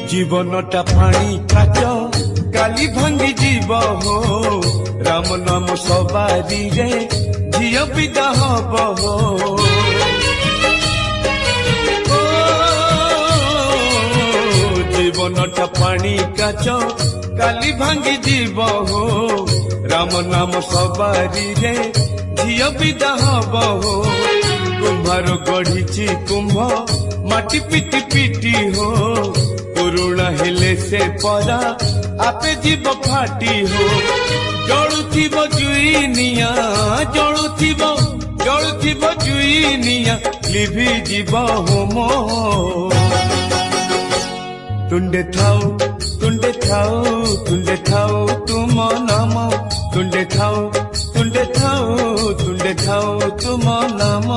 जीवनटा पानी काच काली भांगी जीव हो राम नाम सवारी रे झियो विदा हब हो जीवनटा पानी काच काली भांगी जीव हो राम नाम सवारी रे झियो विदा हब हो कुम्भार गढ़ी कुंभ माटी पिटी पिटी हो पुरुणा हेले से परा आपे जीव फाटी हो जलुथिब जुईनिया जलुथिब जुईनिया लिभि जीव होम तुंडे थाऊ तुंडे थाऊ तुम नाम तुंडे थाऊ तुम नाम